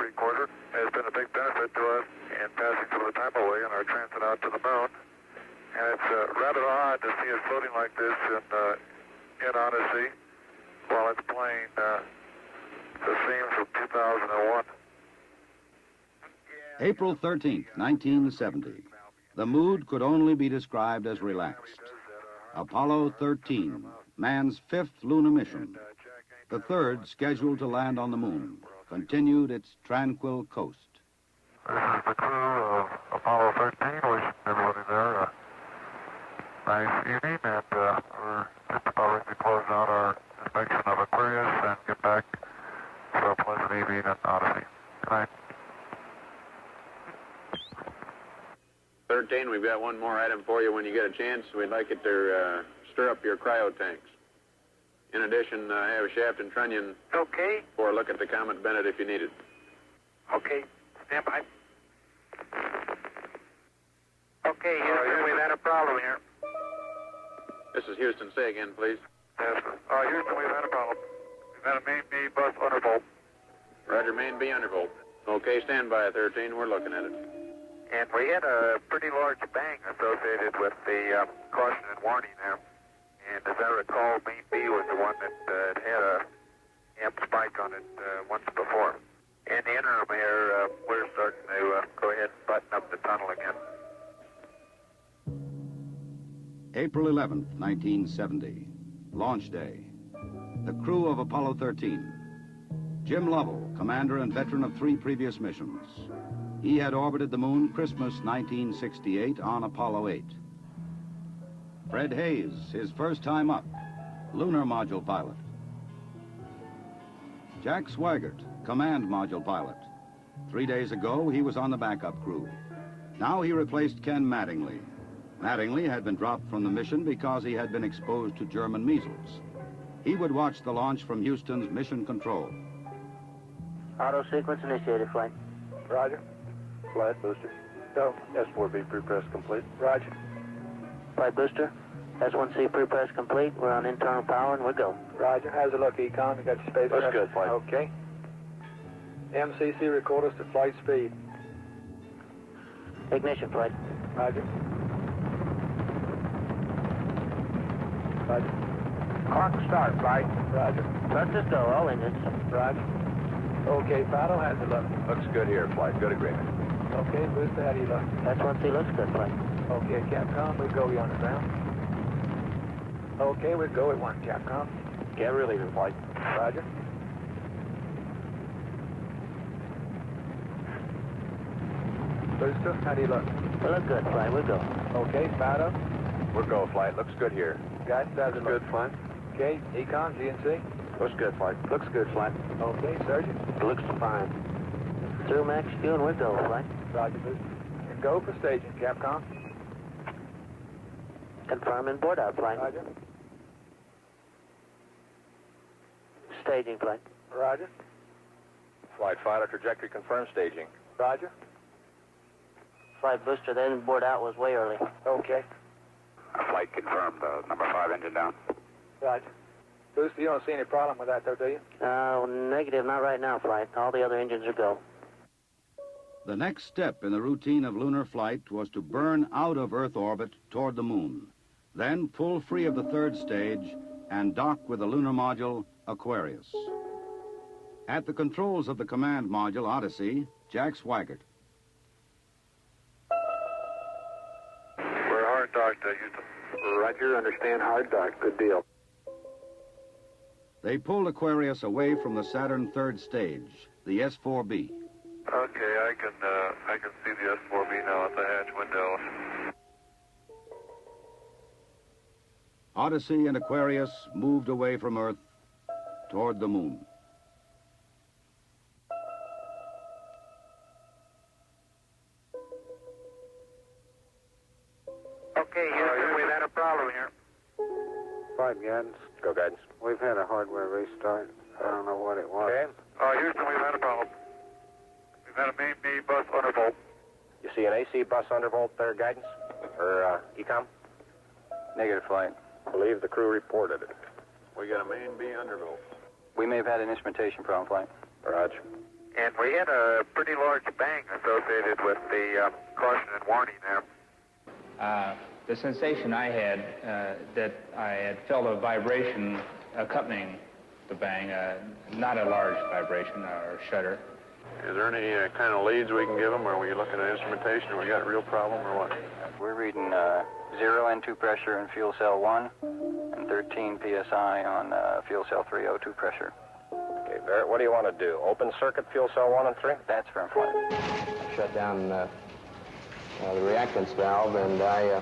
three-quarter has been a big benefit to us in passing some of the time away in our transit out to the moon. And it's rather odd to see it floating like this in Odyssey while it's playing the theme from 2001. April 13th, 1970. The mood could only be described as relaxed. Apollo 13, man's fifth lunar mission. The third, scheduled to land on the moon, continued its tranquil coast. This is the crew of Apollo 13. Wishing everybody there a nice evening, and we're just about ready to close out our inspection of Aquarius and get back to a pleasant evening at Odyssey. Good night. 13, we've got one more item for you when you get a chance. We'd like it to stir up your cryo tanks. In addition, I have Shaft and Trunnion for a look at the Comet Bennett if you need it. Okay, stand by. Okay, Houston, we've had a problem here. This is Houston. Say again, please. Yes, Houston, we've had a problem. We've had a main B bus undervolt. Roger, main B undervolt. Okay, stand by at 13. We're looking at it. And we had a pretty large bang associated with the caution and warning there. And as I recall, main B was the one that had a amp spike on it once before. In the interim here, we're starting to go ahead and button up the tunnel again. April 11th, 1970. Launch day. The crew of Apollo 13. Jim Lovell, commander and veteran of 3 previous missions. He had orbited the moon Christmas 1968 on Apollo 8. Fred Hayes, his first time up, lunar module pilot. Jack Swigert, command module pilot. 3 days ago, he was on the backup crew. Now he replaced Ken Mattingly. Mattingly had been dropped from the mission because he had been exposed to German measles. He would watch the launch from Houston's mission control. Auto sequence initiated, flight. Roger. Flight booster. Go. S4B pre-press complete. Roger. Flight booster. S1C pre-press complete. We're on internal power and we're go. Roger. How's it look, Econ? You got your space? Looks good, flight. Okay. MCC record us to flight speed. Ignition, flight. Roger. Roger. Clock start, flight. Roger. Let's just go, all engines. Roger. Okay, Fido, how's it look? Looks good here, flight. Good agreement. Okay, Booster, how do you look? S1C looks good, flight. Okay, Capcom, we go, you understand? Okay, we go at 1, Capcom. Get relieving, flight. Roger. Booster, how do you look? We look good, flight. We'll go. Okay, Fido. We're go, flight. Looks good here. Guys, how's it look? Good, flight. Okay, Econ, GNC. Looks good, flight. Looks good, flight. Okay, Sergeant. It looks fine. Through max fuel and we're go, flight. Roger, Booster. And go for staging, Capcom. Confirming board out, flight. Roger. Staging, flight. Roger. Flight Fido, trajectory confirmed, staging. Roger. Flight booster, then board out was way early. Okay. Flight confirmed. Number 5 engine down. Roger. Booster, you don't see any problem with that, though, do you? Negative, not right now, flight. All the other engines are go. The next step in the routine of lunar flight was to burn out of Earth orbit toward the moon, then pull free of the third stage and dock with the lunar module Aquarius. At the controls of the command module Odyssey, Jack Swigert. We're hard docked, Houston. Roger, understand hard dock. Good deal. They pulled Aquarius away from the Saturn third stage, the S4B. Okay, I can see the S4B now at the hatch window. Odyssey and Aquarius moved away from Earth toward the moon. Okay, Houston, we've had a problem here. 5 guidance. Go, guidance. We've had a hardware restart. I don't know what it was. Okay. Houston, we've had a problem. We've had a main B bus undervolt. You see an AC bus undervolt there, guidance? Or Ecom? Negative, flight. Believe the crew reported it. We got a main B undervolt. We may have had an instrumentation problem, flight. Roger. And we had a pretty large bang associated with the caution and warning there. The sensation I had, that I had felt a vibration accompanying the bang, not a large vibration or shudder. Is there any kind of leads we can give them? Are we looking at instrumentation? Or we got a real problem or what? We're reading 0 N2 pressure in fuel cell 1 and 13 psi on fuel cell 3 O2 pressure. Okay, Barrett, what do you want to do? Open circuit fuel cell 1 and 3? That's firm flight. Shut down the reactance valve, and I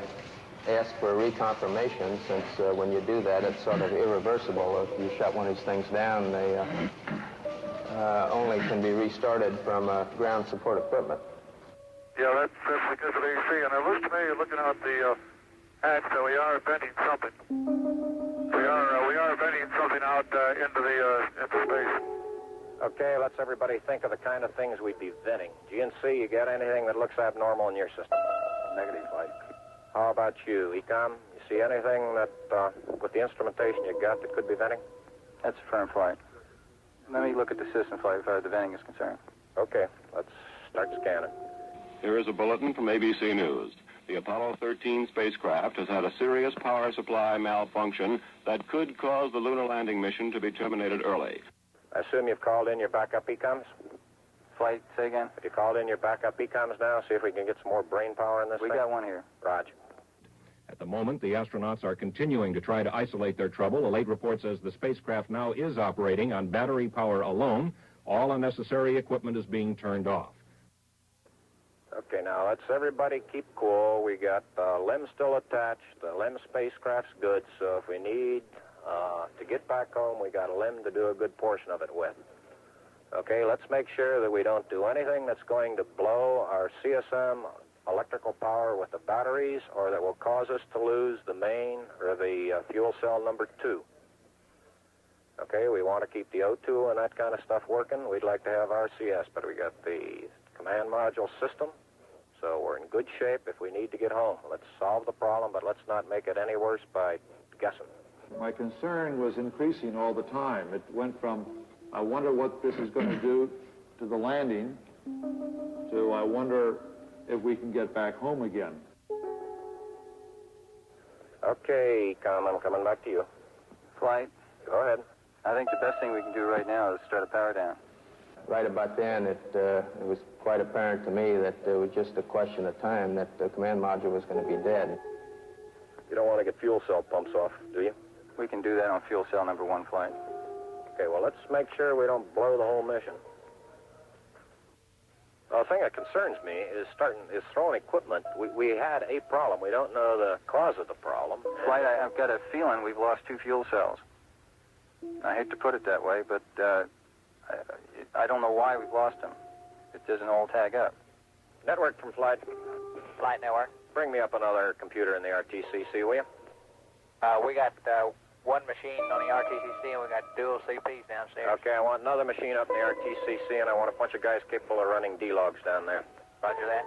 asked for a reconfirmation, since when you do that, it's sort of irreversible. If you shut one of these things down, they only can be restarted from ground support equipment. Yeah, that's because of AC. And it looks to me, looking out the hatch, that we are venting something. We are venting something out into space. Okay, let's everybody think of the kind of things we'd be venting. GNC, you got anything that looks abnormal in your system? Negative flight. How about you, Ecom? You see anything that, with the instrumentation you got, that could be venting? That's firm flight. Let me look at the system flight as far as the venting is concerned. Okay, let's start scanning. Here is a bulletin from ABC News. The Apollo 13 spacecraft has had a serious power supply malfunction that could cause the lunar landing mission to be terminated early. I assume you've called in your backup Ecoms? Flight, say again? Have you called in your backup Ecoms now? See if we can get some more brain power in this We thing? got one here. Roger. At the moment, the astronauts are continuing to try to isolate their trouble. A late report says the spacecraft now is operating on battery power alone. All unnecessary equipment is being turned off. Okay, now let's everybody keep cool. We got the LEM still attached. The LEM spacecraft's good, so if we need to get back home, we got a LEM to do a good portion of it with. Okay, let's make sure that we don't do anything that's going to blow our CSM electrical power with the batteries, or that will cause us to lose the main or the fuel cell number 2. Okay, we want to keep the O2 and that kind of stuff working. We'd like to have RCS, but we got the command module system, so we're in good shape if we need to get home. Let's solve the problem, but let's not make it any worse by guessing. My concern was increasing all the time. It went from, I wonder what this is going to do to the landing, to I wonder if we can get back home again. Okay, I'm coming back to you. Flight. Go ahead. I think the best thing we can do right now is start a power down. Right about then, it was quite apparent to me that it was just a question of time that the command module was going to be dead. You don't want to get fuel cell pumps off, do you? We can do that on fuel cell number 1 flight. Okay, well, let's make sure we don't blow the whole mission. The thing that concerns me is throwing equipment. We had a problem. We don't know the cause of the problem. Flight, I've got a feeling we've lost 2 fuel cells. I hate to put it that way, but I don't know why we've lost them. It doesn't all tag up. Network from Flight. Flight network. Bring me up another computer in the RTCC, will you? We got one machine on the RTCC, and we got dual CPs downstairs. Okay, I want another machine up in the RTCC, and I want a bunch of guys capable of running D-logs down there. Roger that.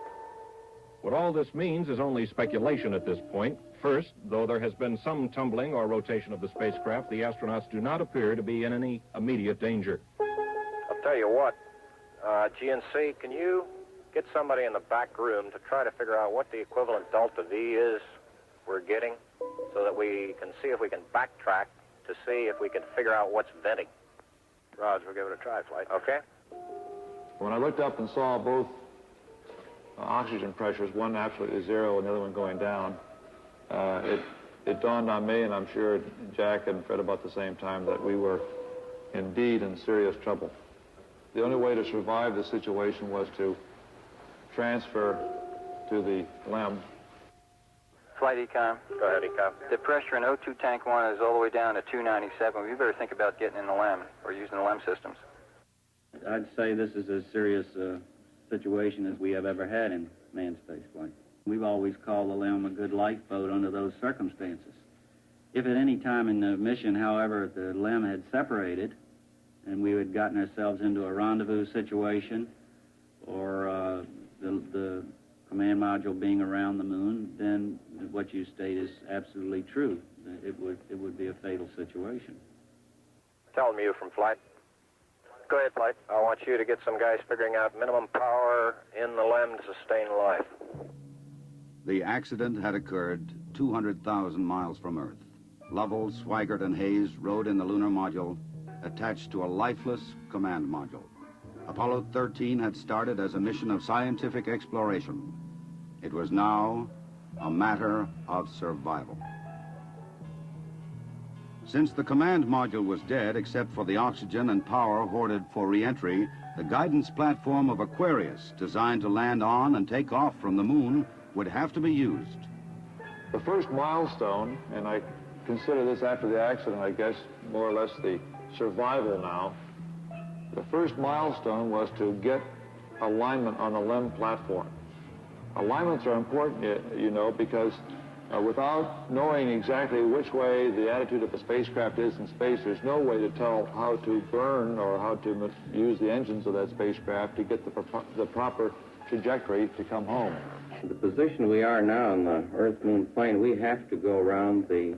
What all this means is only speculation at this point. First, though there has been some tumbling or rotation of the spacecraft, the astronauts do not appear to be in any immediate danger. I'll tell you what, GNC, can you get somebody in the back room to try to figure out what the equivalent delta V is we're getting, so that we can see if we can backtrack to see if we can figure out what's venting. Roger, we'll give it a try, Flight. Okay? When I looked up and saw both oxygen pressures, one absolutely 0 and the other one going down, it dawned on me, and I'm sure Jack and Fred about the same time, that we were indeed in serious trouble. The only way to survive the situation was to transfer to the LEM. Flight Econ. Go ahead, Econ. The pressure in O2 tank 1 is all the way down to 297. We better think about getting in the LEM or using the LEM systems. I'd say this is as serious a situation as we have ever had in manned spaceflight. We've always called the LEM a good lifeboat under those circumstances. If at any time in the mission, however, the LEM had separated and we had gotten ourselves into a rendezvous situation, or the command module being around the moon, then what you state is absolutely true. It would be a fatal situation. Tell me you from Flight. Go ahead, Flight. I want you to get some guys figuring out minimum power in the LEM to sustain life. The accident had occurred 200,000 miles from Earth. Lovell, Swigert, and Hayes rode in the lunar module attached to a lifeless command module. Apollo 13 had started as a mission of scientific exploration. It was now a matter of survival. Since the command module was dead, except for the oxygen and power hoarded for re-entry, the guidance platform of Aquarius, designed to land on and take off from the moon, would have to be used. The first milestone, and I consider this after the accident, I guess, more or less the survival now. The first milestone was to get alignment on the LEM platform. Alignments are important, you know, because without knowing exactly which way the attitude of the spacecraft is in space, there's no way to tell how to burn or how to use the engines of that spacecraft to get the proper trajectory to come home. The position we are now on the Earth-Moon plane, we have to go around the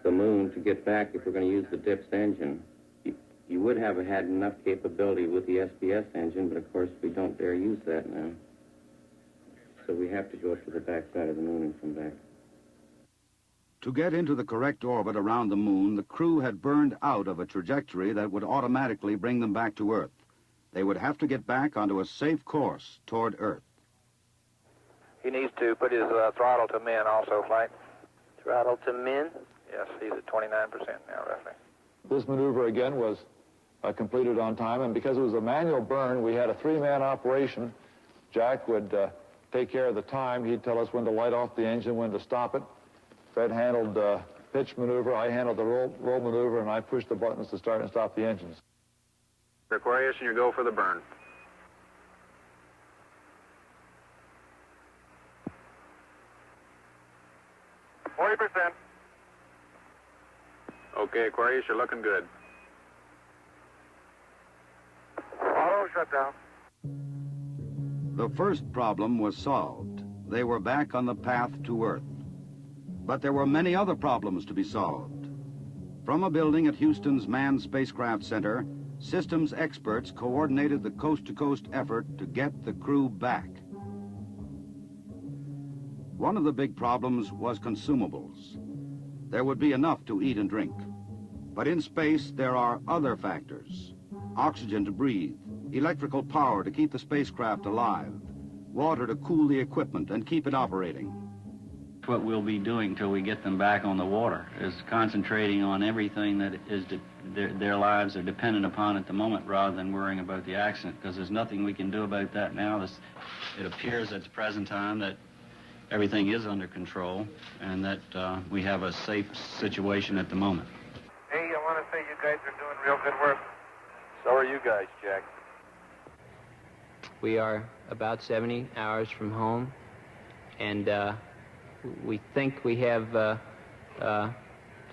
moon to get back if we're going to use the DIPS engine. You would have had enough capability with the SPS engine, but of course we don't dare use that now. So we have to go to the back side of the moon and come back. To get into the correct orbit around the moon, the crew had burned out of a trajectory that would automatically bring them back to Earth. They would have to get back onto a safe course toward Earth. He needs to put his throttle to min also, Flight. Throttle to min? Yes, he's at 29% now, roughly. This maneuver, again, was completed on time, and because it was a manual burn, we had a three-man operation. Jack would take care of the time. He'd tell us when to light off the engine, when to stop it. Fred handled pitch maneuver, I handled the roll maneuver, and I pushed the buttons to start and stop the engines. Aquarius, and you go for the burn. Okay, Aquarius, you're looking good. Auto shutdown. The first problem was solved. They were back on the path to Earth. But there were many other problems to be solved. From a building at Houston's Manned Spacecraft Center, systems experts coordinated the coast-to-coast effort to get the crew back. One of the big problems was consumables. There would be enough to eat and drink. But in space, there are other factors. Oxygen to breathe, electrical power to keep the spacecraft alive, water to cool the equipment and keep it operating. What we'll be doing till we get them back on the water is concentrating on everything that is their lives are dependent upon at the moment, rather than worrying about the accident, because there's nothing we can do about that now. It appears at the present time that everything is under control and that we have a safe situation at the moment. Hey, I want to say you guys are doing real good work. So are you guys, Jack. We are about 70 hours from home, and we think we have the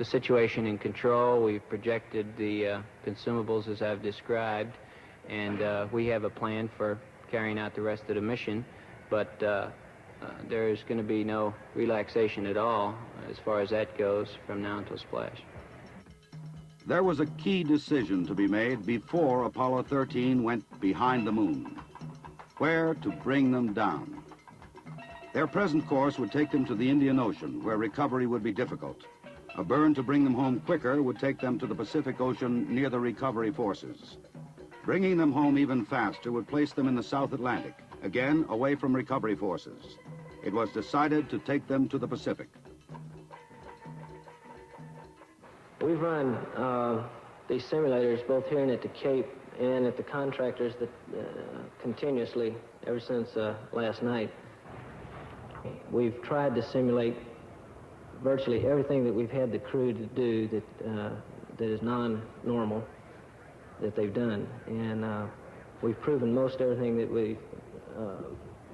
situation in control. We've projected the consumables as I've described, and we have a plan for carrying out the rest of the mission, but there's going to be no relaxation at all as far as that goes from now until splash. There was a key decision to be made before Apollo 13 went behind the moon. Where to bring them down. Their present course would take them to the Indian Ocean, where recovery would be difficult. A burn to bring them home quicker would take them to the Pacific Ocean near the recovery forces. Bringing them home even faster would place them in the South Atlantic, again away from recovery forces. It was decided to take them to the Pacific. We've run these simulators both here and at the Cape and at the contractors that continuously ever since last night. We've tried to simulate virtually everything that we've had the crew to do that is non-normal that they've done, and we've proven most everything that we've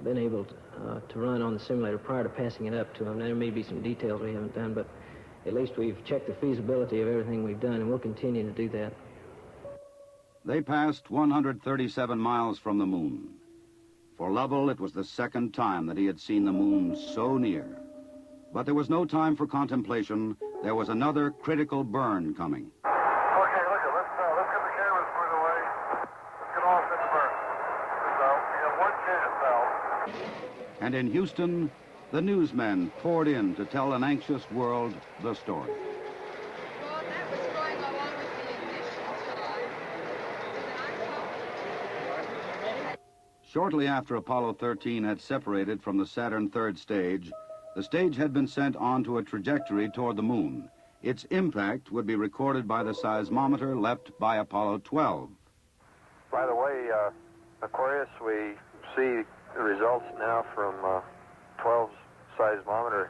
been able to run on the simulator prior to passing it up to them. There may be some details we haven't done, but at least we've checked the feasibility of everything we've done, and we'll continue to do that. They passed 137 miles from the moon. For Lovell, it was the second time that he had seen the moon so near. But there was no time for contemplation. There was another critical burn coming. Okay, look, let's And in Houston, the newsmen poured in to tell an anxious world the story. Shortly after Apollo 13 had separated from the Saturn third stage, the stage had been sent onto a trajectory toward the moon. Its impact would be recorded by the seismometer left by Apollo 12. By the way, Aquarius, we see the results now from 12's seismometer.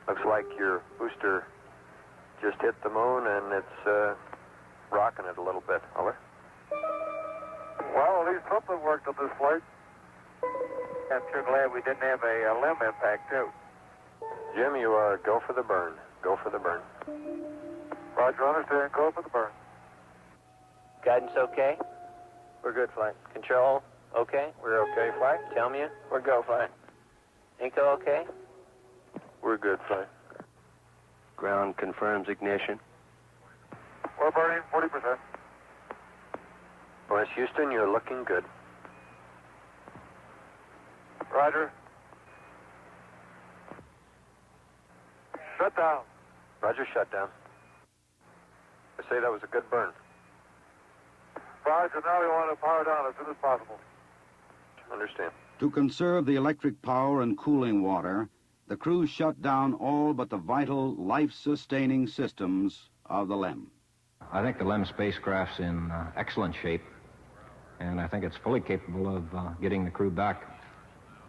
Looks like your booster just hit the moon and it's rocking it a little bit. Over. Well, at least something worked on this flight. I'm sure glad we didn't have a limb impact, too. Jim, you go for the burn. Go for the burn. Roger, understand. Go for the burn. Guidance okay? We're good, flight. Control okay? We're okay, flight. Tell me we're go, flight. Inco okay? We're good, flight. Ground confirms ignition. We're burning 40%. West Houston, you're looking good. Roger. Shut down. Roger, shut down. I say that was a good burn. Roger, now we want to power down as soon as possible. Understand. To conserve the electric power and cooling water, the crew shut down all but the vital, life-sustaining systems of the LEM. I think the LEM spacecraft's in excellent shape, and I think it's fully capable of getting the crew back.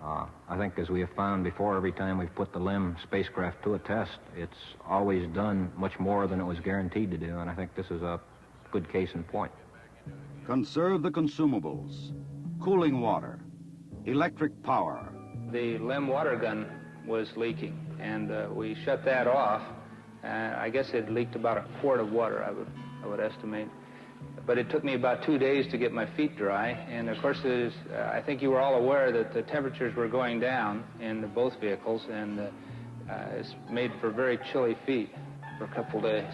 I think, as we have found before, every time we've put the LEM spacecraft to a test, it's always done much more than it was guaranteed to do, and I think this is a good case in point. Conserve the consumables, cooling water, electric power. The LEM water gun was leaking, and we shut that off. I guess it leaked about a quart of water, I would estimate. But it took me about 2 days to get my feet dry, and of course, I think you were all aware that the temperatures were going down in both vehicles, and it's made for very chilly feet for a couple days.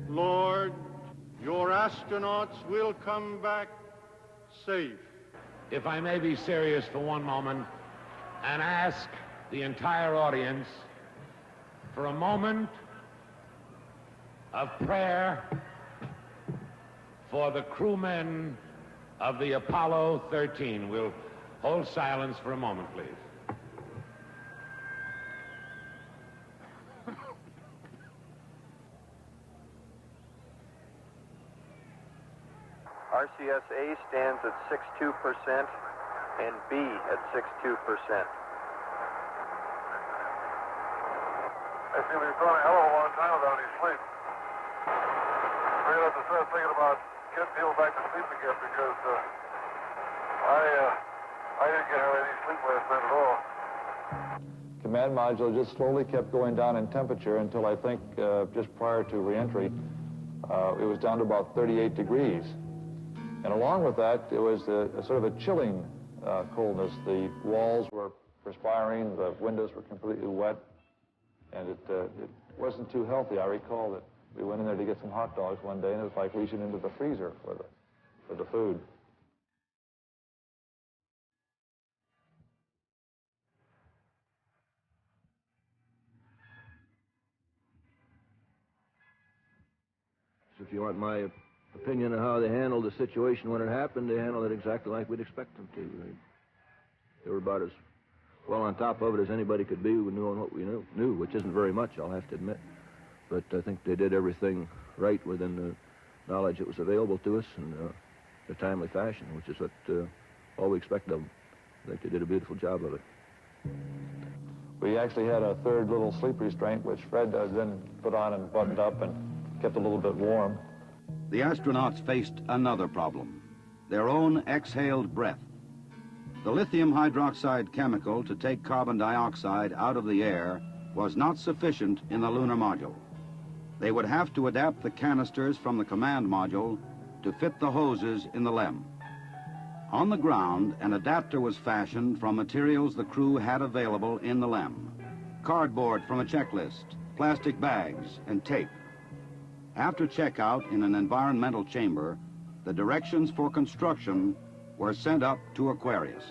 Lord, your astronauts will come back safe. If I may be serious for one moment and ask the entire audience for a moment of prayer for the crewmen of the Apollo 13. We'll hold silence for a moment, please. RCS-A stands at 62% and B at 62%. I see we've gone a hell of a long time without any sleep. We're going to have to start thinking about getting people back to sleep again because I didn't get any sleep last night at all. Command module just slowly kept going down in temperature until I think just prior to reentry, it was down to about 38 degrees. And along with that, it was a sort of a chilling coldness. The walls were perspiring, the windows were completely wet, and it wasn't too healthy. I recall that we went in there to get some hot dogs one day, and it was like reaching into the freezer for the food. If you want my opinion of how they handled the situation when it happened, they handled it exactly like we'd expect them to. They were about as well on top of it as anybody could be, knowing what we knew, which isn't very much, I'll have to admit. but I think they did everything right within the knowledge that was available to us in a timely fashion, which is what all we expect of them. I think they did a beautiful job of it. We actually had a third little sleep restraint, which Fred then put on and buttoned up and kept a little bit warm. The astronauts faced another problem, their own exhaled breath. The lithium hydroxide chemical to take carbon dioxide out of the air was not sufficient in the lunar module. They would have to adapt the canisters from the command module to fit the hoses in the LEM. On the ground, an adapter was fashioned from materials the crew had available in the LEM. Cardboard from a checklist, plastic bags, and tape. After checkout in an environmental chamber, the directions for construction were sent up to Aquarius.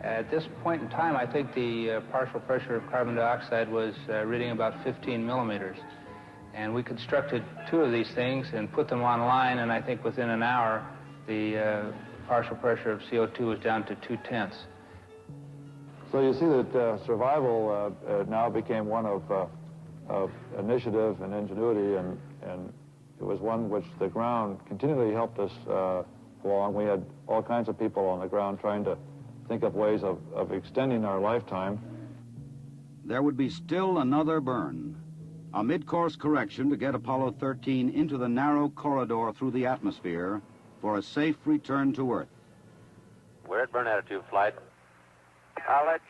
At this point in time, I think the partial pressure of carbon dioxide was reading about 15 millimeters. And we constructed 2 of these things and put them online, and I think within an hour, the partial pressure of CO2 was down to 0.2. So you see that survival now became one of initiative and ingenuity, and it was one which the ground continually helped us along. We had all kinds of people on the ground trying to think of ways of extending our lifetime. There would be still another burn, a mid-course correction to get Apollo 13 into the narrow corridor through the atmosphere for a safe return to Earth. We're at burn attitude, flight. College.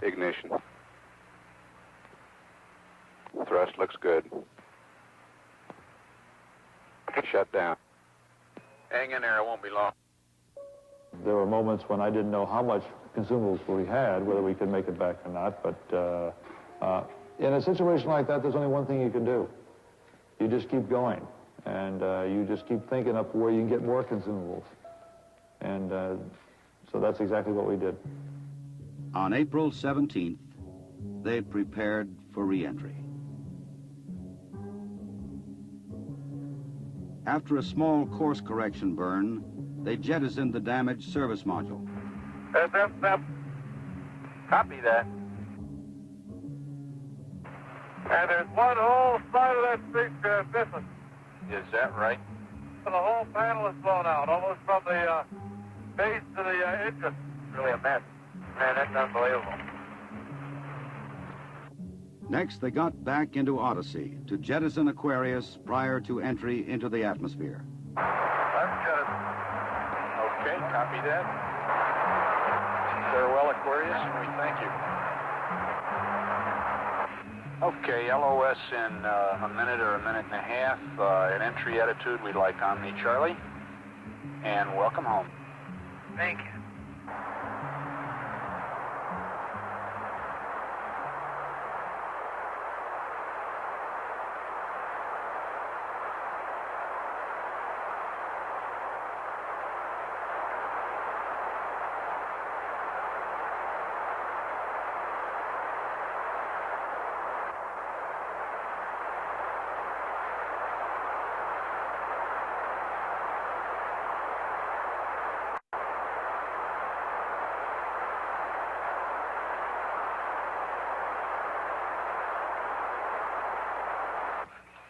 Ignition. Thrust looks good. Shut down. Hang in there, it won't be long. There were moments when I didn't know how much consumables we had, whether we could make it back or not, but in a situation like that, there's only one thing you can do. You just keep going, and you just keep thinking up where you can get more consumables. And so that's exactly what we did. On April 17th, they prepared for re-entry. After a small course correction burn, they jettisoned the damaged service module. Copy that. And there's one whole side of that spacecraft missing. Is that right? The whole panel is blown out, almost from the base to the engine. Really a mess. Man, that's unbelievable. Next, they got back into Odyssey to jettison Aquarius prior to entry into the atmosphere. Let's jettison. Okay, copy that. Farewell, Aquarius, and we thank you. Okay, LOS in a minute or a minute and a half. At entry attitude, we'd like Omni Charlie. And welcome home. Thank you.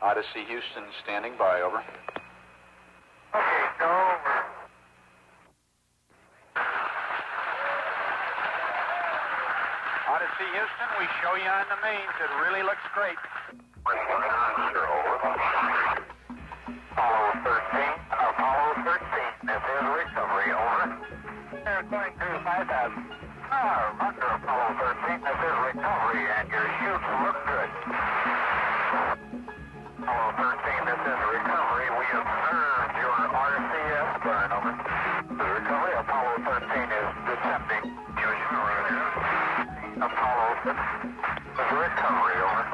Odyssey Houston standing by, over. Okay, go over. Odyssey Houston, we show you on the mains. It really looks great. Apollo 13, this is recovery, over. They're going to 5,000. Under Apollo 13, this is recovery, and your chutes look good. Apollo 13, this is recovery. We observed your RCS burn, over. The recovery, Apollo 13 is descending. Apollo 6 is recovery, over.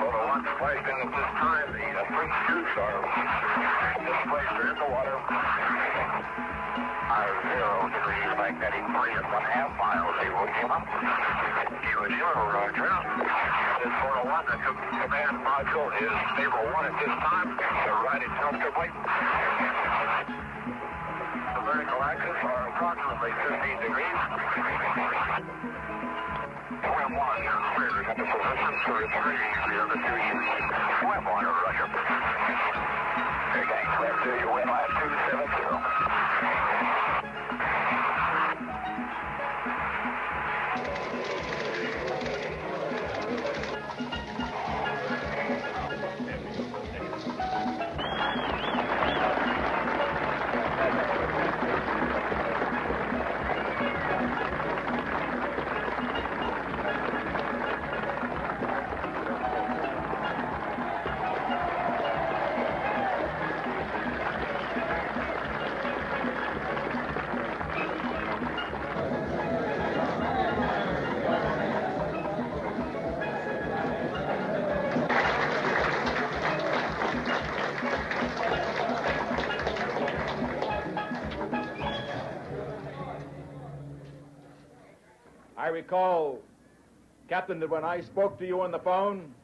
Photo 1 spliced in at this time. The three chutes are displaced are in the water. 0 degrees magnetic 3.5 miles. Iwo Jima. Iwo Jima, roger. This Photo 1, the command module is stable 1 at this time. They're riding comfortably. The vertical axis are approximately 15 degrees. Swim 1, you're clear. for retrieving the other two units. Swim water, Roger. Okay, clear to you, wind line 270. I recall, Captain, that when I spoke to you on the phone,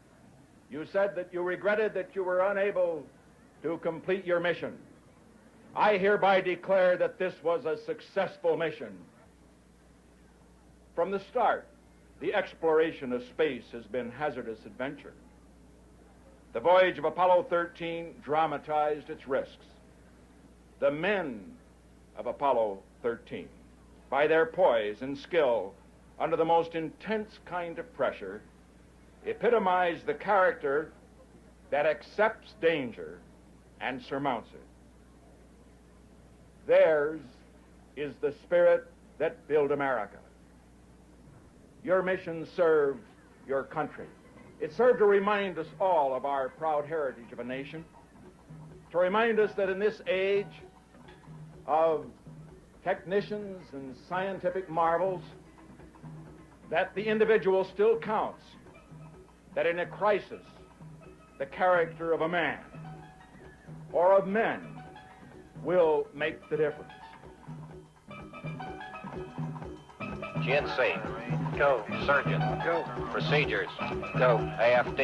you said that you regretted that you were unable to complete your mission. I hereby declare that this was a successful mission. From the start, the exploration of space has been hazardous adventure. The voyage of Apollo 13 dramatized its risks. The men of Apollo 13, by their poise and skill under the most intense kind of pressure, epitomized the character that accepts danger and surmounts it. Theirs is the spirit that built America. Your mission served your country. It served to remind us all of our proud heritage of a nation, to remind us that in this age of technicians and scientific marvels, that the individual still counts, that in a crisis, the character of a man or of men will make the difference. GNC. Go. Surgeon. Go. Procedures. Go. AFD.